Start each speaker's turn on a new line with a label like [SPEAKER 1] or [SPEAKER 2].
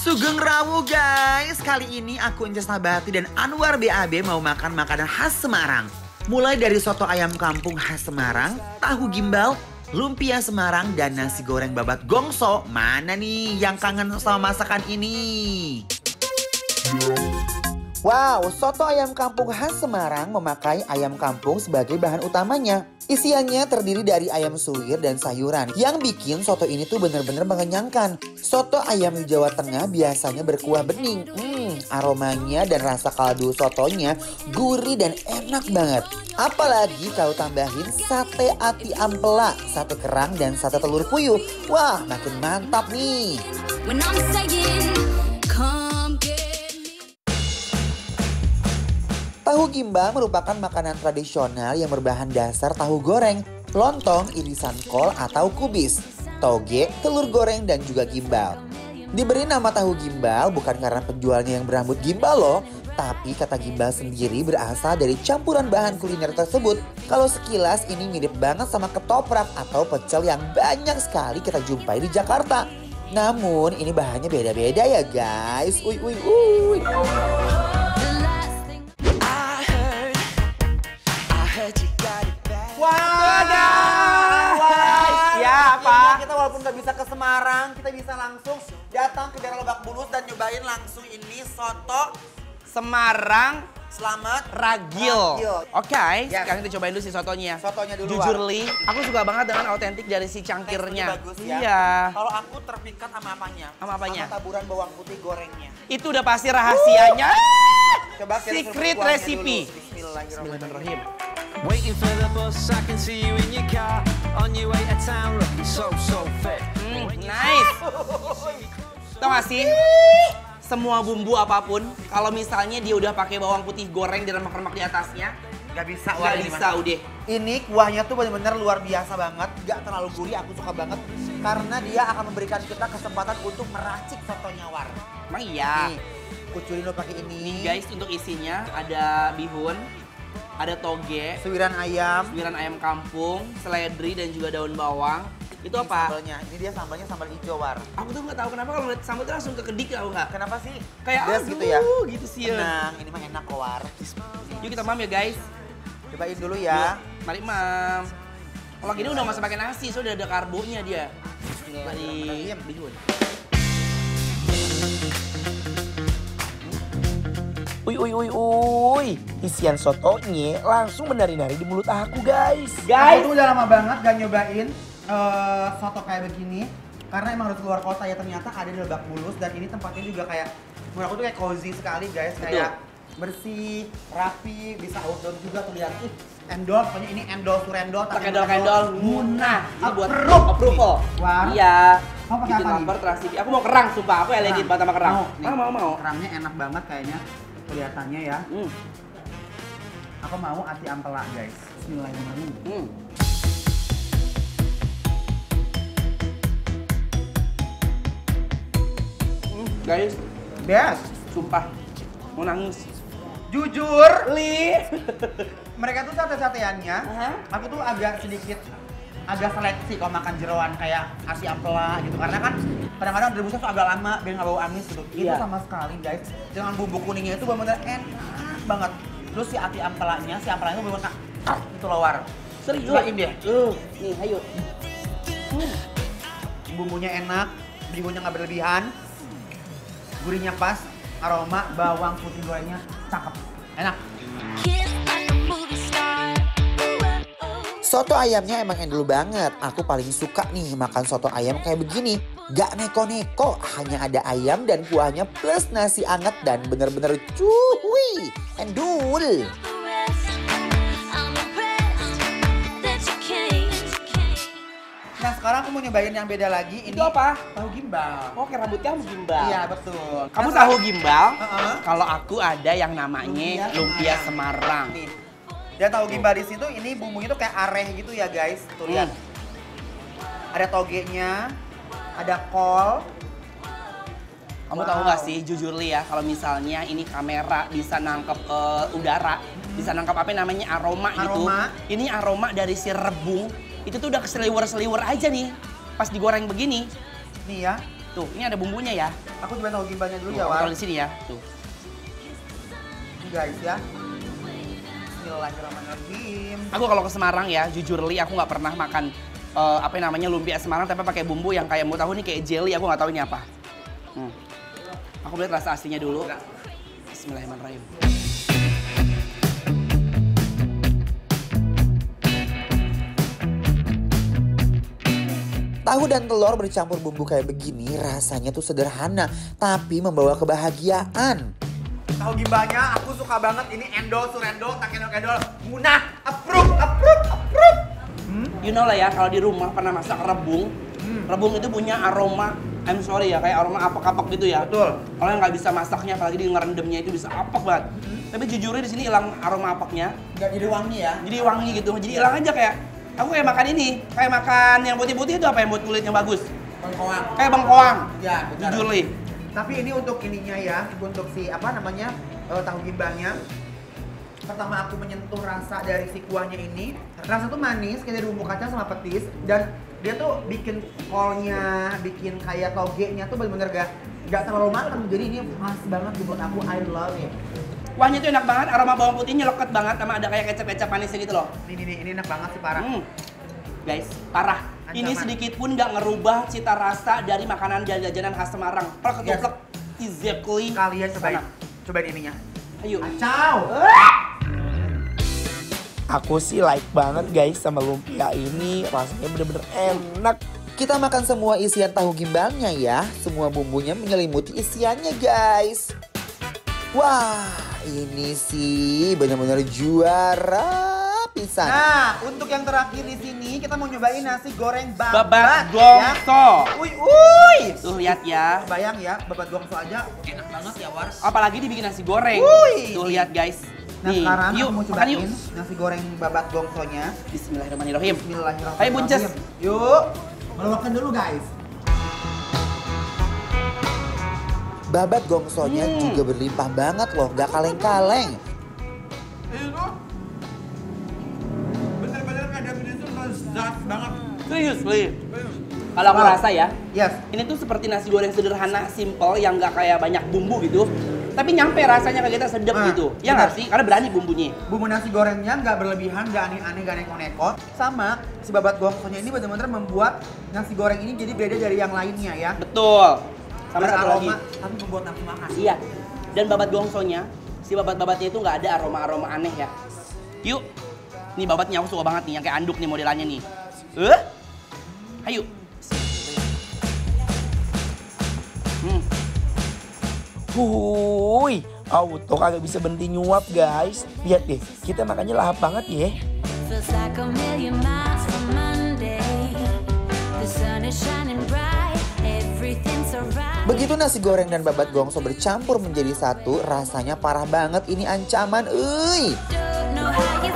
[SPEAKER 1] Sugeng Rawuh guys, kali ini aku Inces Nabati dan Anwar BAB mau makan makanan khas Semarang. Mulai dari soto ayam kampung khas Semarang, tahu gimbal, lumpia Semarang, dan nasi goreng babat gongso. Mana nih yang kangen sama masakan ini? Wow, soto ayam kampung khas Semarang memakai ayam kampung sebagai bahan utamanya. Isiannya terdiri dari ayam suwir dan sayuran. Yang bikin soto ini tuh bener-bener mengenyangkan. Soto ayam di Jawa Tengah biasanya berkuah bening. Aromanya dan rasa kaldu sotonya gurih dan enak banget. Apalagi kalau tambahin sate ati ampela, sate kerang, dan sate telur puyuh. Wah, makin mantap nih. Tahu gimbal merupakan makanan tradisional yang berbahan dasar tahu goreng, lontong, irisan kol atau kubis, toge, telur goreng, dan juga gimbal. Diberi nama tahu gimbal bukan karena penjualnya yang berambut gimbal loh, tapi kata gimbal sendiri berasal dari campuran bahan kuliner tersebut. Kalau sekilas ini mirip banget sama ketoprak atau pecel yang banyak sekali kita jumpai di Jakarta. Namun ini bahannya beda-beda ya guys. Uy. Siapa? Kita walaupun nggak bisa ke Semarang, kita bisa langsung datang ke daerah Lebak Bulus dan nyobain langsung ini soto
[SPEAKER 2] Semarang
[SPEAKER 1] Slamet
[SPEAKER 2] Ragil. Oke, sekarang kita cobain dulu si sotonya.
[SPEAKER 1] Sotonya dulu.
[SPEAKER 2] Jujur Li, aku suka banget dengan autentik dari si cangkirnya.
[SPEAKER 1] Bagus ya.
[SPEAKER 2] Iya.
[SPEAKER 1] Kalau aku terpikat sama apanya?
[SPEAKER 2] Sama apanya?
[SPEAKER 1] Sama taburan bawang putih gorengnya.
[SPEAKER 2] Itu udah pasti rahasianya.
[SPEAKER 1] Coba
[SPEAKER 2] Secret recipe.
[SPEAKER 1] Bismillahirrahmanirrahim.
[SPEAKER 3] Waiting for the bus, I can see you in your car on your way to town, looking so fit.
[SPEAKER 2] Nice. Tau gak sih? Semua bumbu apapun, kalau misalnya dia udah pakai bawang putih goreng dan lemak-lemak di atasnya,
[SPEAKER 1] Gak bisa,
[SPEAKER 2] udah.
[SPEAKER 1] Ini kuahnya tuh bener-bener luar biasa banget, gak terlalu gurih, aku suka banget. Karena dia akan memberikan kita kesempatan untuk meracik sotonya War.
[SPEAKER 2] Emang iya.
[SPEAKER 1] Nih, kucurin lo pakai ini.
[SPEAKER 2] Nih guys, untuk isinya ada bihun, ada toge,
[SPEAKER 1] Suwiran
[SPEAKER 2] ayam kampung, seledri, dan juga daun bawang. Itu apa?
[SPEAKER 1] Sambalnya. Ini dia sambalnya sambal hijau War.
[SPEAKER 2] Aku tuh nggak tahu kenapa kalau ngeliat sambal tuh langsung kekedik tau nggak?
[SPEAKER 1] Kenapa sih?
[SPEAKER 2] Kayak
[SPEAKER 1] pedas gitu ya?
[SPEAKER 2] Gitu sih ya.
[SPEAKER 1] Tenang, ini mah enak kok War.
[SPEAKER 2] Yuk kita mam ya guys.
[SPEAKER 1] Cobain dulu ya.
[SPEAKER 2] Yuk, mari mam. Kalau gini udah nggak usah pakai nasi, soalnya udah ada karbonya dia. Dari bihun.
[SPEAKER 4] Uy, isian sotonya langsung menari-nari di mulut aku guys.
[SPEAKER 1] Aku tuh udah lama banget gak nyobain soto kayak begini. Karena emang harus keluar kota ya, ternyata ada di Lebak Bulus. Dan ini tempatnya juga kayak, menurut aku tuh kayak cozy sekali guys. Kayak bersih, rapi, bisa outdoor juga tuh lihat. Endol, pokoknya ini endol surendol.
[SPEAKER 2] Endol munah. Ini buat
[SPEAKER 1] approval.
[SPEAKER 2] Wah. Iya.
[SPEAKER 1] Mau pakai
[SPEAKER 2] bikin
[SPEAKER 1] apa
[SPEAKER 2] lapar terasi. Aku mau kerang sumpah, aku allergic banget sama kerang. Mau.
[SPEAKER 1] Kerangnya enak banget kayaknya. Kelihatannya ya. Aku mau ati ampela guys. Bismillahirrahmanirrahim.
[SPEAKER 2] Guys,
[SPEAKER 1] Best.
[SPEAKER 2] sumpah mau nangis.
[SPEAKER 1] Jujur,
[SPEAKER 2] Li.
[SPEAKER 1] mereka tuh sate-sateannya, aku tuh agak seleksi kalau makan jeroan kayak ati ampela gitu. Karena kan kadang-kadang direbusnya tuh agak lama biar nggak bau amis gitu. Itu sama sekali guys. Dengan bumbu kuningnya itu benar-benar enak banget. Terus si ati ampelanya, itu benar-benar itu lawar.
[SPEAKER 2] Serius?
[SPEAKER 1] Cobain deh.
[SPEAKER 2] Nih, ayo.
[SPEAKER 1] Bumbunya enak, bihunnya nggak berlebihan, gurihnya pas, aroma bawang putih gorengnya cakep, enak. Soto ayamnya emang endul banget. Aku paling suka nih makan soto ayam kayak begini. Gak neko-neko, hanya ada ayam dan kuahnya plus nasi anget dan bener-bener cuy, endul. Nah sekarang aku mau nyobain yang beda lagi. Ini
[SPEAKER 2] Itu apa?
[SPEAKER 1] tahu gimbal.
[SPEAKER 2] Oke, rambut kamu gimbal.
[SPEAKER 1] Iya betul.
[SPEAKER 2] Kamu tahu gimbal?
[SPEAKER 1] Kalau
[SPEAKER 2] Kalau aku ada yang namanya lumpia Semarang.
[SPEAKER 1] nih, dia tahu gimbal di situ. Ini bumbunya tuh kayak areh gitu ya guys. Tuh lihat. Ada togenya, ada kol.
[SPEAKER 2] Kamu tahu nggak sih, jujur Li ya, kalau misalnya ini kamera bisa nangkep udara, bisa nangkep apa namanya aroma gitu. Ini aroma dari si rebung, itu tuh udah keseliwer-seliwer aja nih, pas digoreng begini.
[SPEAKER 1] Nih ya,
[SPEAKER 2] Tuh, ini ada bumbunya ya.
[SPEAKER 1] Aku coba tahu gimbalnya dulu
[SPEAKER 2] Tuh,
[SPEAKER 1] ya,
[SPEAKER 2] aku
[SPEAKER 1] War.
[SPEAKER 2] taruh di sini ya. Tuh.
[SPEAKER 1] Ini guys ya. Bismillahirrahmanirrahim.
[SPEAKER 2] Aku kalau ke Semarang ya, jujur li aku nggak pernah makan apa yang namanya lumpia Semarang tapi pakai bumbu yang kayak mau tahu nih kayak jelly, aku nggak tahu ini apa. Aku lihat rasa aslinya dulu. Bismillahirrahmanirrahim.
[SPEAKER 1] Tahu dan telur bercampur bumbu kayak begini rasanya tuh sederhana tapi membawa kebahagiaan. Tahu gimbalnya aku suka banget, ini endol, surendol, tak endol, munah, approve.
[SPEAKER 2] You know lah ya, kalau di rumah pernah masak rebung. Rebung itu punya aroma, I'm sorry ya, kayak aroma apak-apak gitu ya.
[SPEAKER 1] Betul.
[SPEAKER 2] Kalau yang nggak bisa masaknya, apalagi di ngerendamnya itu bisa apak banget. Tapi jujurnya di sini hilang aroma apaknya.
[SPEAKER 1] Nggak jadi wangi ya?
[SPEAKER 2] Jadi wangi gitu, jadi hilang aja kayak. Aku kayak makan ini, kayak makan yang putih-putih itu apa yang buat kulit yang bagus?
[SPEAKER 1] Bengkoang.
[SPEAKER 2] Kayak bengkoang.
[SPEAKER 1] Ya, benar.
[SPEAKER 2] Jujur li.
[SPEAKER 1] Tapi ini untuk ininya ya, untuk si apa namanya tahu gimbalnya. Pertama aku menyentuh rasa dari si kuahnya ini. Rasa tuh manis, kayak dari bumbu kacang sama petis. Dan dia tuh bikin kolnya, bikin kayak togenya tuh bener-bener gak terlalu matang. Jadi ini pas banget buat aku, I love it.
[SPEAKER 2] Kuahnya tuh enak banget, aroma bawang putihnya leket banget sama ada kayak kecap-kecap manisnya gitu loh.
[SPEAKER 1] Ini enak banget sih, parah.
[SPEAKER 2] Guys, parah.
[SPEAKER 1] Ancaman.
[SPEAKER 2] Ini sedikit pun nggak ngerubah cita rasa dari makanan jajanan khas Semarang. Plek ketuplek, exactly.
[SPEAKER 1] Kalian
[SPEAKER 2] sana.
[SPEAKER 1] cobain ininya.
[SPEAKER 2] Ayo.
[SPEAKER 1] Ciao.
[SPEAKER 4] Aku sih like banget guys sama lumpia ini, rasanya bener-bener enak.
[SPEAKER 1] Kita makan semua isian tahu gimbalnya ya. Semua bumbunya menyelimuti isiannya guys. Wah, ini sih benar-benar juara pisan. Nah, untuk yang terakhir di sini kita mau nyobain nasi goreng
[SPEAKER 2] Babat
[SPEAKER 1] ya.
[SPEAKER 2] gongso.
[SPEAKER 1] Uy.
[SPEAKER 2] Tuh lihat ya.
[SPEAKER 1] Bayang ya, babat gongso aja enak banget ya, Wars.
[SPEAKER 2] Apalagi dibikin nasi goreng.
[SPEAKER 1] Wuih.
[SPEAKER 2] Tuh lihat guys.
[SPEAKER 1] Nah,
[SPEAKER 2] Nih,
[SPEAKER 1] sekarang
[SPEAKER 2] yuk,
[SPEAKER 1] aku mau
[SPEAKER 2] makan
[SPEAKER 1] cobain
[SPEAKER 2] yuk.
[SPEAKER 1] nasi goreng babat gongsonya.
[SPEAKER 2] Bismillahirrahmanirrahim.
[SPEAKER 1] Bismillahirrahmanirrahim.
[SPEAKER 2] Ayo bunces.
[SPEAKER 1] Yuk. Makan dulu guys. Babat gongsonya juga berlimpah banget loh, gak kaleng-kaleng. Bener-bener ada itu lezat banget.
[SPEAKER 2] Seriously. Kalau aku rasa ya,
[SPEAKER 1] Yes.
[SPEAKER 2] ini tuh seperti nasi goreng sederhana, simple, yang nggak kayak banyak bumbu gitu. Tapi nyampe rasanya ke kita sedap
[SPEAKER 1] Nah,
[SPEAKER 2] gitu. Ya nggak sih? Karena berani bumbunya.
[SPEAKER 1] Bumbu nasi gorengnya nggak berlebihan, nggak aneh-aneh, nggak neko-neko. Sama si babat gongsonya ini benar-benar membuat nasi goreng ini jadi beda dari yang lainnya ya.
[SPEAKER 2] Betul. Sama satu lagi.
[SPEAKER 1] Beraroma, tapi membuat nafsu makan.
[SPEAKER 2] Iya. Dan babat gongsonya, si babat-babatnya itu nggak ada aroma-aroma aneh ya. Yuk. Nih babatnya aku suka banget nih, yang kayak anduk nih modelannya nih. Ayo.
[SPEAKER 4] Wuih, auto kagak bisa berhenti nyuap guys. Lihat deh, kita makannya lahap banget ya.
[SPEAKER 5] Feels like a million miles from Monday. The sun is shining bright, everything's alright.
[SPEAKER 1] Begitu nasi goreng dan babat gongso bercampur menjadi satu, rasanya parah banget. Ini ancaman,
[SPEAKER 5] Don't know how you